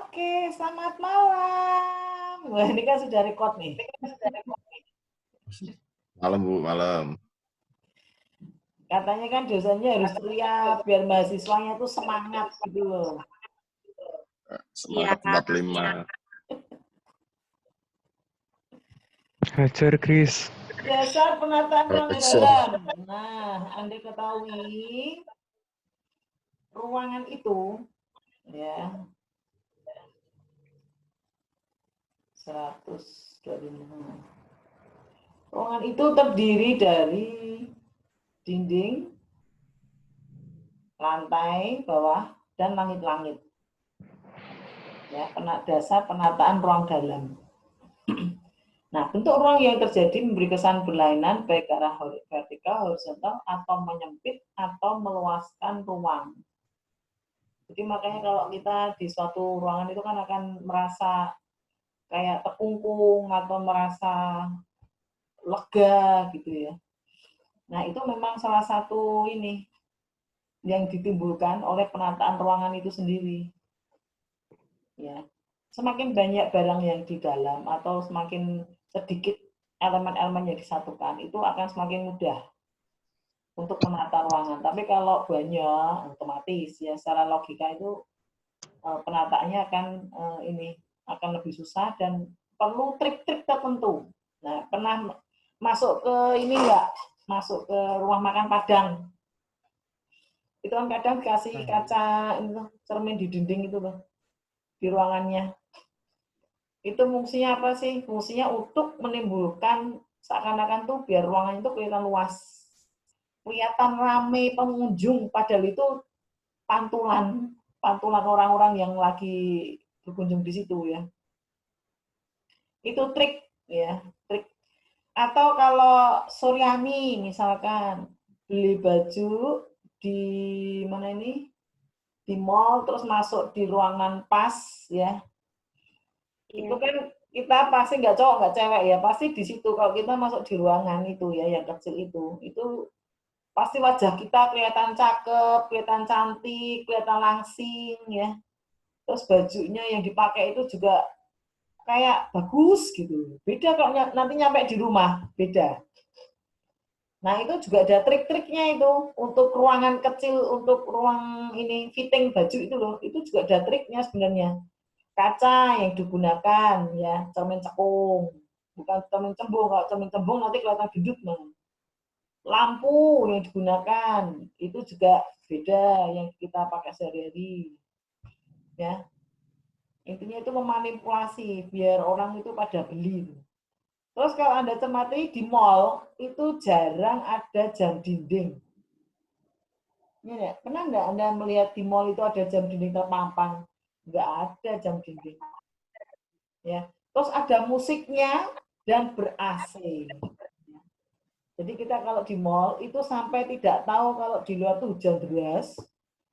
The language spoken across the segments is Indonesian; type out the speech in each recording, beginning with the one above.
Oke, selamat malam. Wah, ini kan sudah record nih. Malam Bu, malam. Katanya kan dosennya harus ceria biar mahasiswanya tuh semangat gitu loh. Semangat 45. Hajar, Chris. Dasar penataan ruang Hajar. dalam. Nah, Anda ketahui ruangan itu ya 125. Ruangan itu terdiri dari dinding, lantai bawah, dan langit-langit. Ya, dasar penataan ruang dalam. Nah, bentuk ruang yang terjadi memberi kesan berlainan baik ke arah vertikal, horizontal, atau menyempit atau meluaskan ruang. Jadi makanya kalau kita di suatu ruangan itu kan akan merasa kayak terkungkung atau merasa lega gitu ya. Nah, itu memang salah satu ini yang ditimbulkan oleh penataan ruangan itu sendiri. Ya. Semakin banyak barang yang di dalam atau semakin sedikit elemen-elemen yang disatukan, itu akan semakin mudah untuk menata ruangan. Tapi kalau banyak, otomatis ya secara logika itu penataannya akan lebih susah dan perlu trik-trik tertentu. Nah, pernah masuk ke ini enggak? Masuk ke rumah makan Padang. Itu kan kadang dikasih kaca itu cermin di dinding itu loh, di ruangannya. Itu fungsinya apa sih? Fungsinya untuk menimbulkan seakan-akan tuh biar ruangan itu kelihatan luas. Kelihatan ramai pengunjung, padahal itu pantulan orang-orang yang lagi berkunjung di situ ya. Itu trik ya, trik. Atau kalau Suryani misalkan beli baju di mana ini? Di mall terus masuk di ruangan pas ya. Itu kan kita pasti nggak cowok nggak cewek ya, pasti di situ kalau kita masuk di ruangan itu ya yang kecil itu pasti wajah kita kelihatan cakep, kelihatan cantik, kelihatan langsing ya. Terus bajunya yang dipakai itu juga kayak bagus gitu. Beda kalau nanti nyampe di rumah, beda. Nah, itu juga ada trik-triknya itu untuk ruangan kecil, untuk ruang ini fitting baju itu loh, itu juga ada triknya sebenarnya. Kaca yang digunakan ya, cermin cekung, bukan cermin cembung. Kalau cermin cembung nanti kelihatan gendut nah. Lampu yang digunakan itu juga beda yang kita pakai sehari-hari. Ya. Intinya itu memanipulasi biar orang itu pada beli. Terus kalau Anda cermati di mall itu jarang ada jam dinding. Ya, pernah nggak Anda melihat di mall itu ada jam dinding terpampang? Nggak ada jam dinding. Ya. Terus ada musiknya dan ber-AC. Jadi kita kalau di mall itu sampai tidak tahu kalau di luar tuh hujan deras,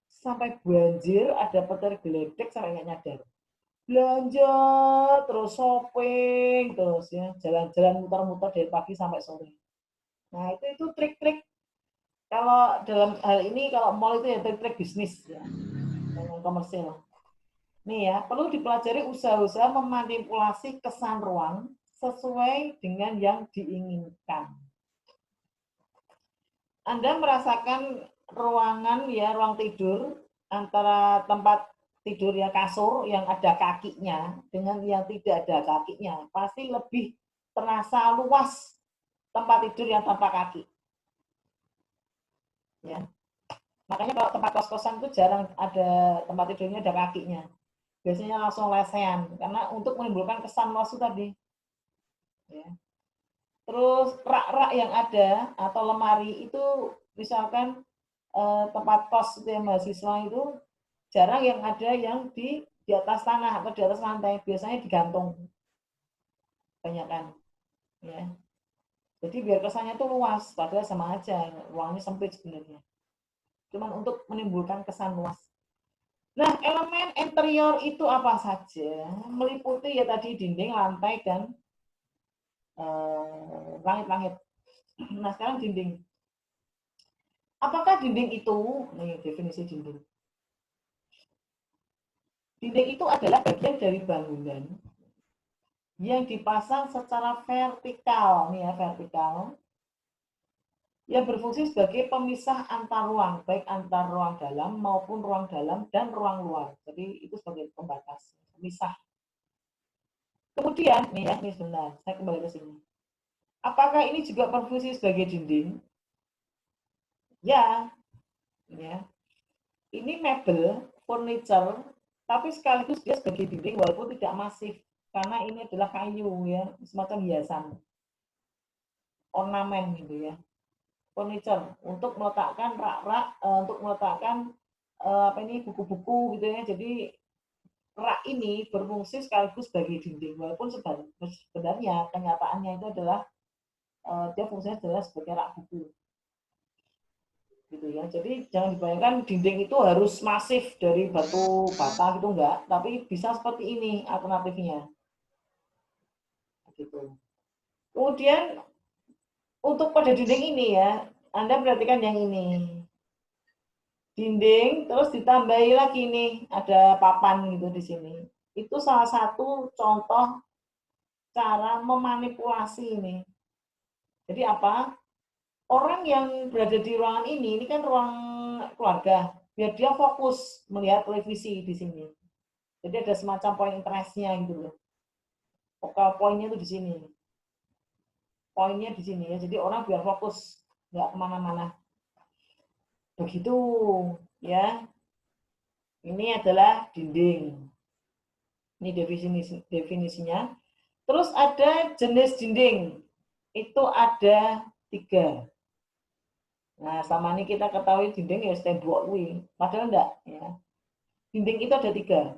sampai banjir, ada petir geledek sampai nggak nyadar. Belanja, terus shopping, terus ya jalan-jalan muter-muter dari pagi sampai sore. Nah itu trik-trik. Kalau dalam hal ini kalau mall itu ya trik-trik bisnis ya, yang komersil. Nih ya, perlu dipelajari usaha-usaha memanipulasi kesan ruang sesuai dengan yang diinginkan. Anda merasakan ruangan ya, ruang tidur antara tempat tidur ya kasur yang ada kakinya dengan yang tidak ada kakinya, pasti lebih terasa luas tempat tidur yang tanpa kaki. Ya. Makanya kalau tempat kos-kosan itu jarang ada tempat tidurnya ada kakinya. Biasanya langsung lesehan karena untuk menimbulkan kesan luas itu tadi. Ya. Terus rak-rak yang ada atau lemari itu misalkan tempat kos itu yang mahasiswa itu jarang yang ada yang di atas tanah atau di atas lantai, biasanya digantung kebanyakan ya. Jadi biar kesannya tuh luas, padahal sama aja ruangnya sempit sebenarnya. Cuman untuk menimbulkan kesan luas. Nah, elemen interior itu apa saja? Meliputi ya tadi dinding, lantai, dan langit-langit. Nah, sekarang dinding. Apakah dinding itu, nih definisi dinding. Dinding itu adalah bagian dari bangunan yang dipasang secara vertikal, nih ya, vertikal, yang berfungsi sebagai pemisah antar ruang, baik antar ruang dalam maupun ruang dalam dan ruang luar. Jadi itu sebagai pembatas, pemisah. Kemudian, nih ya, ini sebentar, saya kembali ke sini. Apakah ini juga berfungsi sebagai dinding? Ya, ya. Ini mebel, furniture, tapi sekaligus dia sebagai dinding walaupun tidak masif, karena ini adalah kayu ya, semacam hiasan, ornamen gitu ya. Furniture untuk meletakkan rak-rak, untuk meletakkan apa ini buku-buku gitu ya. Jadi rak ini berfungsi sekaligus sebagai dinding, walaupun sebenarnya kenyataannya itu adalah dia fungsinya adalah sebagai rak buku. Gitu ya. Jadi jangan dibayangkan dinding itu harus masif dari batu bata gitu enggak, tapi bisa seperti ini alternatifnya. Gitu. Kemudian untuk pada dinding ini ya, Anda perhatikan yang ini. Dinding terus ditambahi lagi nih, ada papan gitu di sini. Itu salah satu contoh cara memanipulasi ini. Jadi apa? Orang yang berada di ruangan ini kan ruang keluarga, biar dia fokus melihat televisi di sini. Jadi ada semacam poin interestnya gitu loh. Focal poinnya itu di sini. Poinnya di sini ya. Jadi orang biar fokus, nggak kemana-mana. Begitu ya. Ini adalah dinding. Ini definisinya. Terus ada jenis dinding. Itu ada 3. Nah, sama ini kita ketahui dinding ya tembok kuwi. Padahal enggak ya. Dinding itu ada 3.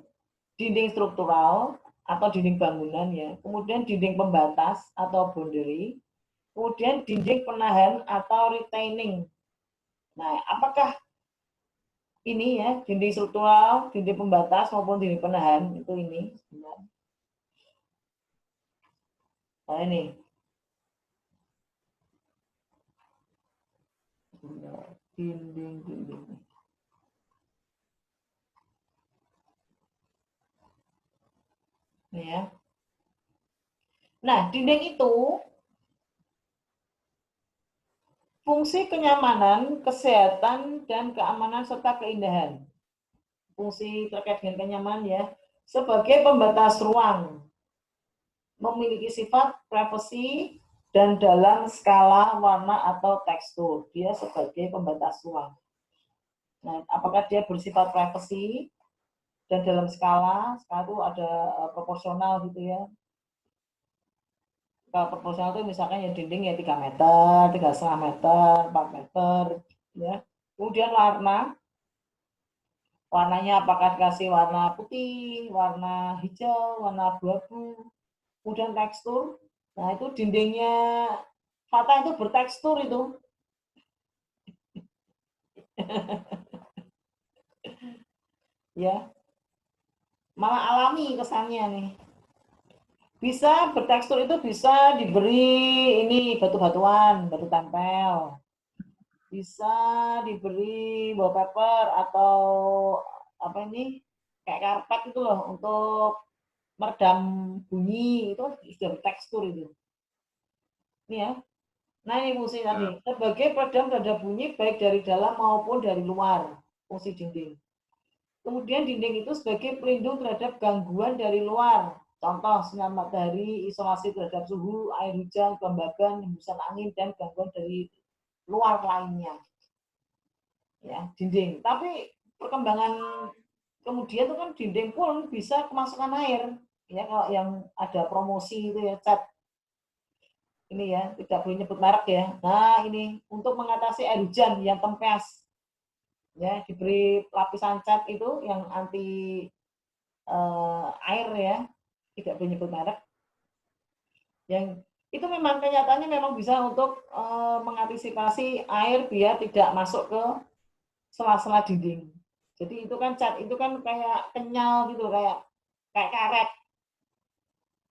Dinding struktural atau dinding bangunan ya. Kemudian dinding pembatas atau boundary. Kemudian dinding penahan atau retaining. Nah, apakah ini ya dinding struktural, dinding pembatas maupun dinding penahan itu ini? Nah, ini. Dinding. Ini ya. Nah, dinding itu fungsi kenyamanan, kesehatan, dan keamanan serta keindahan. Fungsi terkait dengan kenyamanan ya, sebagai pembatas ruang, memiliki sifat privasi dan dalam skala warna atau tekstur. Dia sebagai pembatas ruang. Nah, apakah dia bersifat privasi dan dalam skala itu ada proporsional gitu ya. Kalau proporsional itu misalkan ya dinding ya 3 meter, 3,5 meter, 4 meter, ya. Kemudian warnanya apakah dikasih warna putih, warna hijau, warna abu-abu. Kemudian tekstur, nah itu dindingnya Fata itu bertekstur itu. Ya, malah alami kesannya nih. Bisa bertekstur itu bisa diberi ini batu-batuan, batu tempel. Bisa diberi wallpaper atau apa ini kayak karpet itu loh untuk meredam bunyi itu sudah bertekstur itu. Ini ya. Nah ini fungsi tadi sebagai peredam terhadap bunyi baik dari dalam maupun dari luar fungsi dinding. Kemudian dinding itu sebagai pelindung terhadap gangguan dari luar. Contoh sinar matahari, isolasi terhadap suhu, air hujan, kelembaban, hembusan angin dan gangguan dari luar lainnya. Ya, dinding. Tapi perkembangan kemudian itu kan dinding pun bisa kemasukan air. Ya kalau yang ada promosi itu ya cat. Ini ya, tidak boleh nyebut merek ya. Nah, ini untuk mengatasi air hujan yang tempeas. Ya, diberi lapisan cat itu yang anti air ya, tidak boleh nyebut merek. Yang itu memang kenyataannya memang bisa untuk mengantisipasi air biar tidak masuk ke sela-sela dinding. Jadi itu kan cat itu kan kayak kenyal gitu, kayak karet.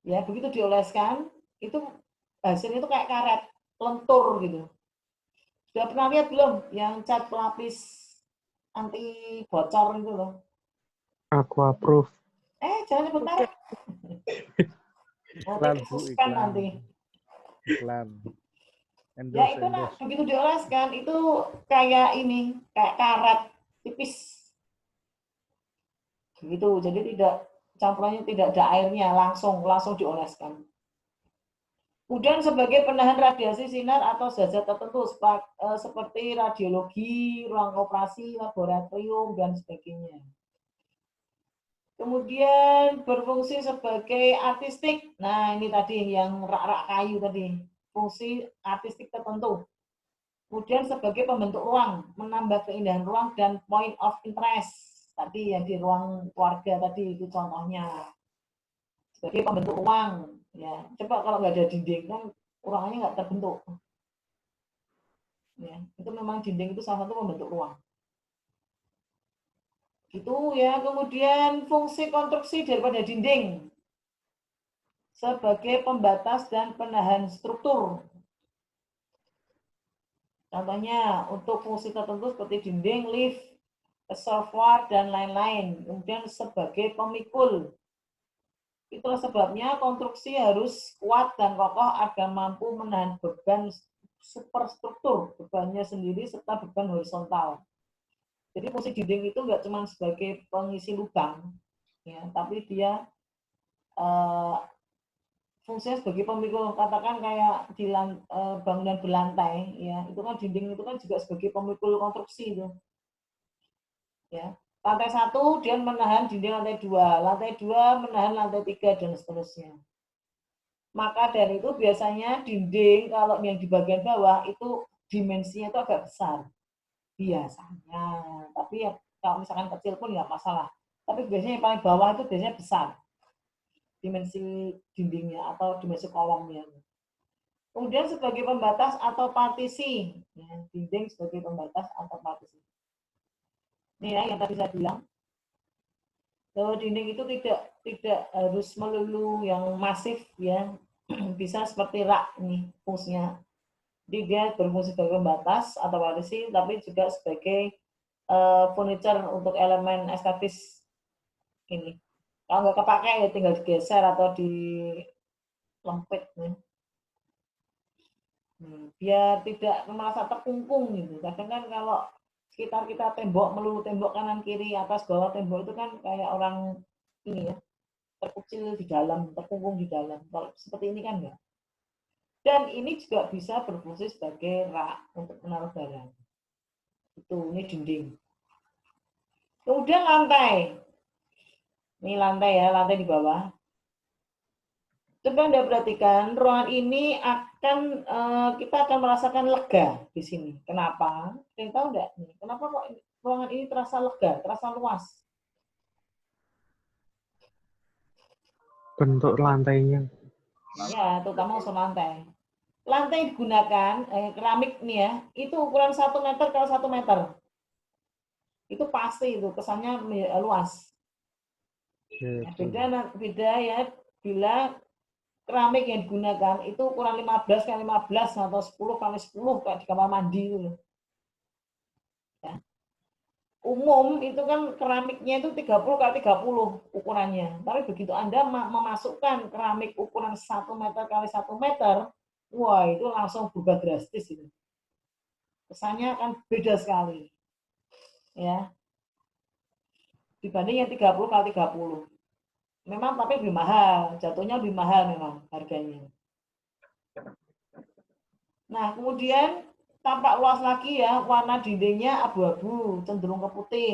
Ya, begitu dioleskan, itu hasilnya itu kayak karet, lentur gitu. Sudah pernah lihat belum yang cat pelapis anti bocor itu loh? Aku approve. jangan sebut merek. Iklan, Bu, Suspend iklan. nanti. Iklan. Ya itu begitu dioleskan itu kayak ini, kayak karet tipis. Begitu, jadi tidak campurannya tidak ada airnya, langsung dioleskan. Kemudian sebagai penahan radiasi sinar atau zat-zat tertentu seperti radiologi, ruang operasi, laboratorium, dan sebagainya. Kemudian berfungsi sebagai artistik. Nah, ini tadi yang rak-rak kayu tadi. Fungsi artistik tertentu. Kemudian sebagai pembentuk ruang, menambah keindahan ruang dan point of interest. Tadi yang di ruang keluarga tadi, itu contohnya. Sebagai pembentuk ruang. Ya, coba kalau nggak ada dinding kan ruangannya nggak terbentuk. Ya, itu memang dinding itu salah satu pembentuk ruang. Itu ya, kemudian fungsi konstruksi daripada dinding sebagai pembatas dan penahan struktur. Contohnya untuk fungsi tertentu seperti dinding, lift, reservoir dan lain-lain. Kemudian sebagai pemikul. Itulah sebabnya konstruksi harus kuat dan kokoh agar mampu menahan beban superstruktur, bebannya sendiri serta beban horizontal. Jadi fungsi dinding itu nggak cuma sebagai pengisi lubang, ya, tapi dia fungsinya sebagai pemikul. Katakan kayak di bangunan berlantai, ya, itu kan dinding itu kan juga sebagai pemikul konstruksi itu, ya. Lantai 1 dia menahan dinding lantai 2 menahan lantai 3 dan seterusnya. Maka dari itu biasanya dinding kalau yang di bagian bawah itu dimensinya itu agak besar biasanya. Tapi ya kalau misalkan kecil pun nggak masalah. Tapi biasanya yang paling bawah itu biasanya besar dimensi dindingnya atau dimensi kolomnya. Kemudian sebagai pembatas atau partisi, ya, dinding sebagai pembatas atau partisi. Ini ya yang tadi saya bilang. Bahwa dinding itu tidak harus melulu yang masif, ya. Bisa seperti rak ini fungsinya. Jadi dia berfungsi sebagai pembatas atau partisi, tapi juga sebagai furniture untuk elemen estetis ini. Kalau nggak kepake ya tinggal digeser atau dilempit, ya. Biar tidak merasa terkungkung gitu. Kadang kan kalau sekitar kita tembok melulu tembok kanan kiri atas bawah tembok itu kan kayak orang ini ya, terkucil di dalam, terkungkung di dalam. Kalau seperti ini kan enggak. Dan ini juga bisa berfungsi sebagai rak untuk menaruh barang. Itu, ini dinding. Kemudian lantai. Ini lantai ya, lantai di bawah. Coba Anda perhatikan, ruangan ini kita akan merasakan lega di sini. Kenapa? Ada yang tahu enggak? Kenapa kok ruangan ini terasa lega, terasa luas? Bentuk lantainya. Ya, terutama unsur lantai. Lantai yang digunakan, keramik nih ya, itu ukuran 1 meter x 1 meter. Itu pasti itu, kesannya luas. Ya, beda ya, bila keramik yang digunakan itu ukuran 15 x 15 atau 10 x 10 kayak di kamar mandi itu. Ya. Umum itu kan keramiknya itu 30 x 30 ukurannya. Tapi begitu Anda memasukkan keramik ukuran 1 meter x 1 meter, wah itu langsung berubah drastis itu. Kesannya akan beda sekali. Ya. Dibanding yang 30 x 30. Memang tapi lebih mahal, jatuhnya lebih mahal memang harganya. Nah, kemudian tampak luas lagi ya, warna dindingnya abu-abu, cenderung ke putih.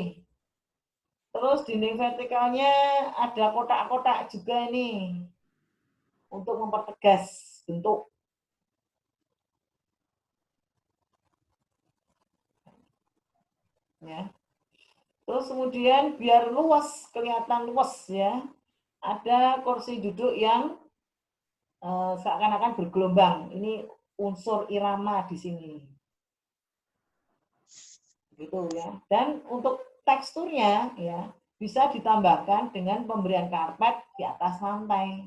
Terus dinding vertikalnya ada kotak-kotak juga ini untuk mempertegas bentuk. Ya. Terus kemudian biar luas, kelihatan luas ya, ada kursi duduk yang seakan-akan bergelombang. Ini unsur irama di sini. Gitu ya. Dan untuk teksturnya ya bisa ditambahkan dengan pemberian karpet di atas lantai.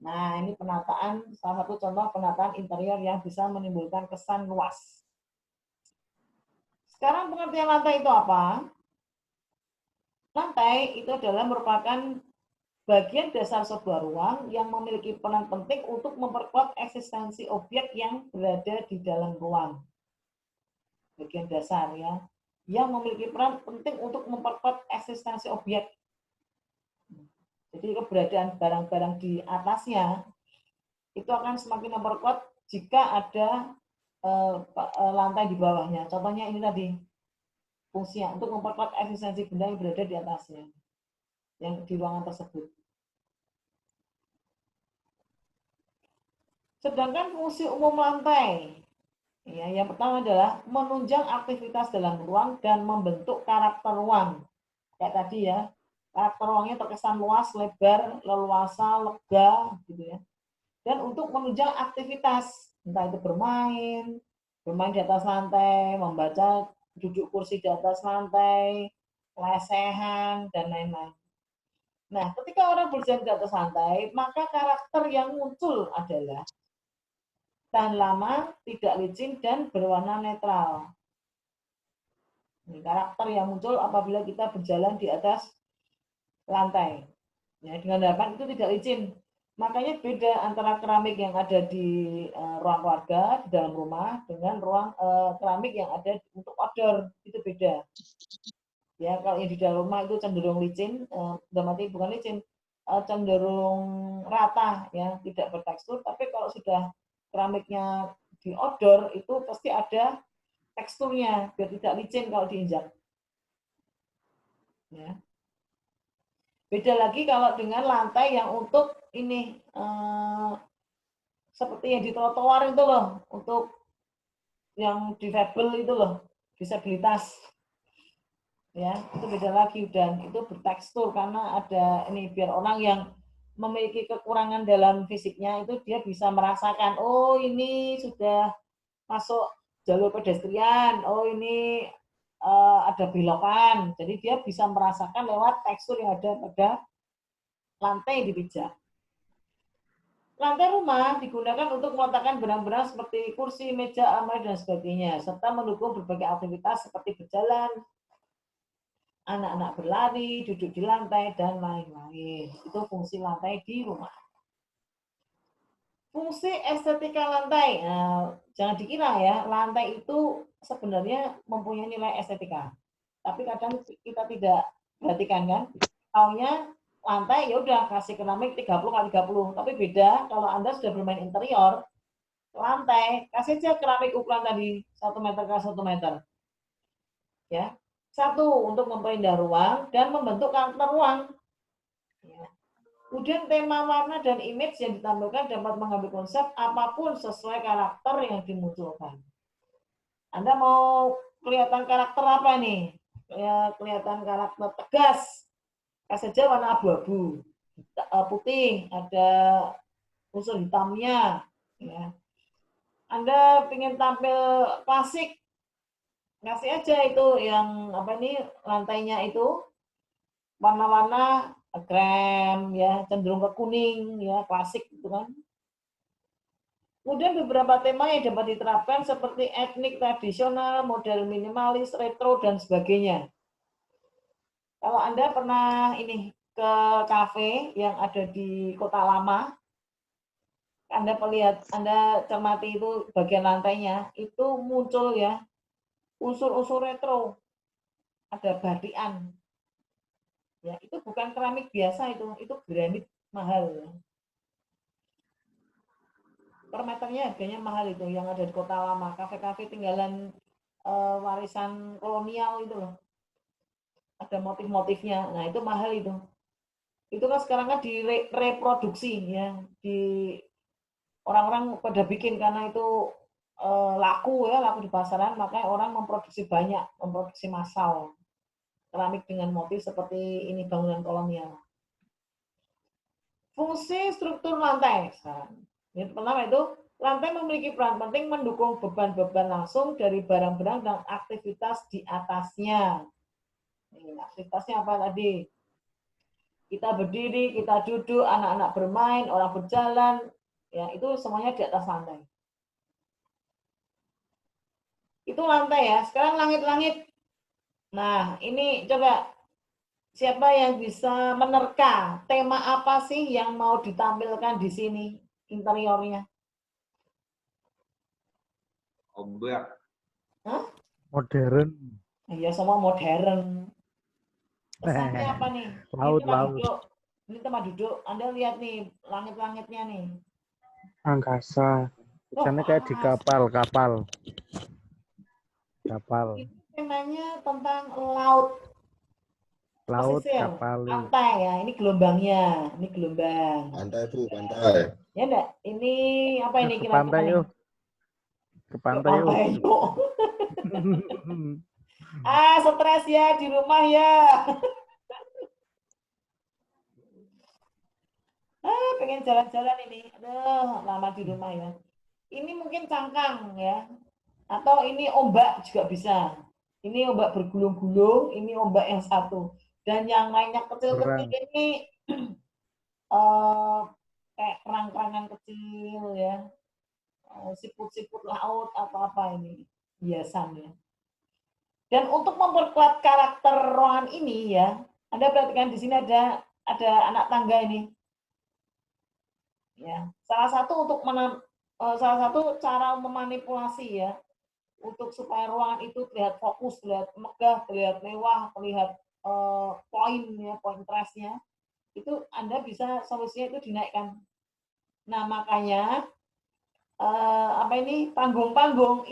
Nah, ini penataan, salah satu contoh penataan interior yang bisa menimbulkan kesan luas. Sekarang pengertian lantai itu apa? Lantai lantai itu adalah merupakan bagian dasar sebuah ruang yang memiliki peran penting untuk memperkuat eksistensi objek yang berada di dalam ruang. Bagian dasar ya, yang memiliki peran penting untuk memperkuat eksistensi objek. Jadi keberadaan barang-barang di atasnya itu akan semakin memperkuat jika ada lantai di bawahnya. Contohnya ini tadi, fungsinya untuk memperkuat eksistensi benda yang berada di atasnya, yang di ruangan tersebut. Sedangkan fungsi umum lantai, ya, yang pertama adalah menunjang aktivitas dalam ruang dan membentuk karakter ruang. Kayak tadi ya, karakter ruangnya terkesan luas, lebar, leluasa, lega, gitu ya. Dan untuk menunjang aktivitas, entah itu bermain di atas lantai, membaca, duduk kursi di atas lantai, lesehan, dan lain-lain. Nah, ketika orang berjalan di atas lantai, maka karakter yang muncul adalah tahan lama, tidak licin, dan berwarna netral. Ini karakter yang muncul apabila kita berjalan di atas lantai. Ya, dengan harapan itu tidak licin. Makanya beda antara keramik yang ada di ruang keluarga, di dalam rumah, dengan ruang keramik yang ada untuk outdoor. Itu beda. Ya, kalau yang di dalam rumah itu cenderung licin, bukan licin, cenderung rata, ya, tidak bertekstur. Tapi kalau sudah keramiknya di outdoor itu pasti ada teksturnya biar tidak licin kalau diinjak. Ya. Beda lagi kalau dengan lantai yang untuk ini seperti yang di trotoar itu loh, untuk yang difabel itu loh, disabilitas. Ya, itu beda lagi dan itu bertekstur karena ada ini biar orang yang memiliki kekurangan dalam fisiknya itu dia bisa merasakan, oh ini sudah masuk jalur pedestrian, oh ini ada belokan, jadi dia bisa merasakan lewat tekstur yang ada pada lantai yang dipijak. Lantai rumah digunakan untuk meletakkan barang-barang seperti kursi, meja, almari, dan sebagainya, serta mendukung berbagai aktivitas seperti berjalan, anak-anak berlari, duduk di lantai, dan lain-lain. Itu fungsi lantai di rumah. Fungsi estetika lantai, nah, jangan dikira ya, lantai itu sebenarnya mempunyai nilai estetika. Tapi kadang kita tidak perhatikan kan, taunya lantai ya udah kasih keramik 30x30, tapi beda kalau Anda sudah bermain interior, lantai kasih aja keramik ukuran tadi 1 meter x 1 meter. Ya. Satu, untuk memperindah ruang dan membentuk karakter ruang. Ya. Kemudian tema warna dan image yang ditampilkan dapat mengambil konsep apapun sesuai karakter yang dimunculkan. Anda mau kelihatan karakter apa nih? Ya, kelihatan karakter tegas. Kasih aja warna abu-abu. Putih, ada unsur hitamnya. Ya. Anda ingin tampil klasik, kasih aja itu yang apa ini lantainya itu warna-warna krem ya, cenderung ke kuning ya, klasik gitu kan. Kemudian beberapa tema yang dapat diterapkan seperti etnik tradisional, model minimalis, retro dan sebagainya. Kalau Anda pernah ini ke kafe yang ada di Kota Lama, Anda melihat, Anda cermati itu bagian lantainya, itu muncul ya unsur-unsur retro, ada batikan. Ya, itu bukan keramik biasa itu granit mahal. Per meternya harganya mahal itu yang ada di Kota Lama, kafe-kafe tinggalan warisan kolonial itu loh. Ada motif-motifnya. Nah, itu mahal itu. Itu kan sekarang kan direproduksi ya, di orang-orang pada bikin karena itu laku di pasaran, makanya orang memproduksi banyak, memproduksi massal keramik dengan motif seperti ini bangunan kolonial. Fungsi struktur lantai. Yang pertama itu, lantai memiliki peran penting mendukung beban-beban langsung dari barang-barang dan aktivitas di atasnya. Ini, aktivitasnya apa tadi? Kita berdiri, kita duduk, anak-anak bermain, orang berjalan, ya itu semuanya di atas lantai. Itu lantai ya. Sekarang langit-langit. Nah, ini coba Siapa yang bisa menerka tema apa sih yang mau ditampilkan di sini interiornya? Ombak. Hah? Modern. Ya semua modern. Pesannya apa nih? Ini tempat Laut. duduk. Ini tempat duduk. Anda lihat nih langit-langitnya nih. Angkasa. Oh, Kesannya kayak di kapal. Itu temanya tentang laut. Laut, Pesisir, kapal. pantai ya. Ini gelombangnya. Ini gelombang. Pantai, Bu, pantai. Ya enggak? Ini apa ini Ke kira-kira pantai nih? yuk. Ke Ke pantai yuk. pantai yuk. Stres ya di rumah ya. Pengen jalan-jalan ini. Aduh, lama di rumah ya. Ini mungkin cangkang ya. Atau ini ombak juga bisa. Ini ombak bergulung-gulung, ini ombak yang satu. Dan yang lainnya kecil-kecil ini kayak kerang-kerangan kecil ya. Siput-siput laut atau apa ini biasanya. Dan untuk memperkuat karakter ruangan ini ya, Anda perhatikan di sini ada anak tangga ini. Ya, salah satu cara memanipulasi ya, untuk supaya ruangan itu terlihat fokus, terlihat megah, terlihat mewah, terlihat poin ya, poin interestnya, itu Anda bisa solusinya itu dinaikkan. Nah makanya apa ini panggung-panggung,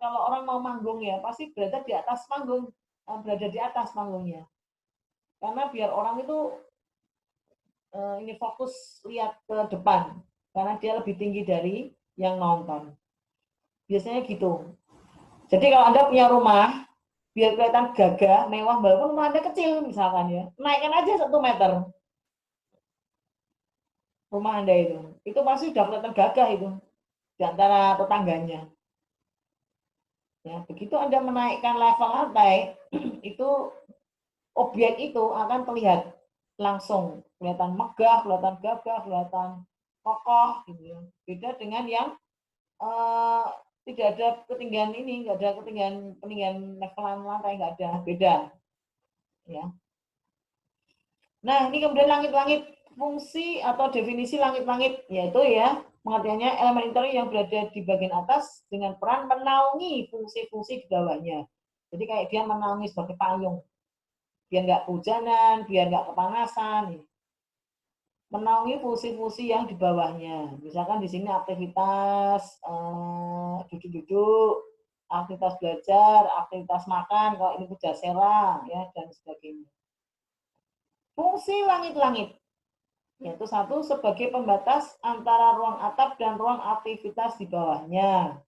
kalau orang mau manggung ya pasti berada di atas panggung, panggungnya, karena biar orang itu ini fokus lihat ke depan, karena dia lebih tinggi dari yang nonton. Biasanya gitu. Jadi kalau Anda punya rumah, biar kelihatan gagah, mewah, walaupun rumah Anda kecil misalkan ya, naikkan aja 1 meter rumah Anda itu pasti sudah kelihatan gagah itu di antara tetangganya. Ya, begitu Anda menaikkan level lantai, itu objek itu akan terlihat langsung, kelihatan megah, kelihatan gagah, kelihatan kokoh gitu ya. Beda dengan yang tidak ada ketinggian ini, nggak ada ketinggian levelan lantai, nggak ada, beda. Ya. Nah, ini kemudian langit-langit, fungsi atau definisi langit-langit, yaitu ya pengertiannya elemen interior yang berada di bagian atas dengan peran menaungi fungsi-fungsi di bawahnya. Jadi kayak dia menaungi sebagai payung, biar nggak kehujanan, biar nggak kepanasan. Menaungi fungsi-fungsi yang di bawahnya. Misalkan di sini aktivitas duduk-duduk, aktivitas belajar, aktivitas makan, kalau ini pujasera, ya dan sebagainya. Fungsi langit-langit, yaitu satu sebagai pembatas antara ruang atap dan ruang aktivitas di bawahnya.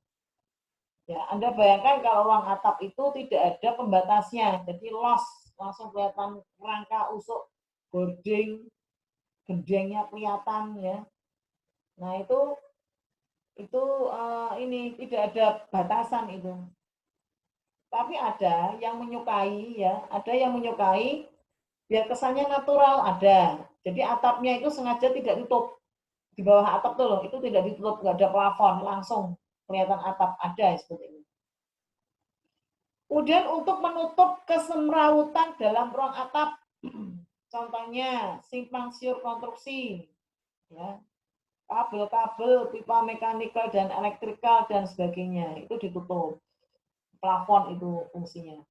Ya, Anda bayangkan kalau ruang atap itu tidak ada pembatasnya, jadi langsung kelihatan rangka usuk, boarding, gendengnya kelihatan ya. Nah itu ini tidak ada batasan itu. Tapi ada yang menyukai ya, ada yang menyukai biar kesannya natural ada. Jadi atapnya itu sengaja tidak tutup. Di bawah atap tuh loh, itu tidak ditutup, nggak ada plafon, langsung kelihatan atap, ada seperti ini. Kemudian untuk menutup kesemrawutan dalam ruang atap, contohnya simpang siur konstruksi, ya, kabel-kabel, pipa mekanikal dan elektrikal dan sebagainya, itu ditutup. Plafon itu fungsinya.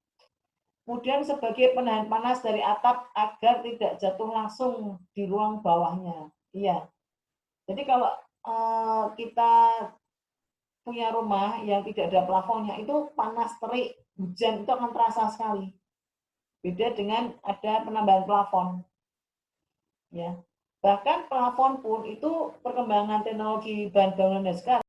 Kemudian sebagai penahan panas dari atap agar tidak jatuh langsung di ruang bawahnya. Iya. Jadi kalau kita punya rumah yang tidak ada plafonnya, itu panas terik, hujan itu akan terasa sekali. Beda dengan ada penambahan plafon. Ya. Bahkan plafon pun itu perkembangan teknologi bahan bangunan sekarang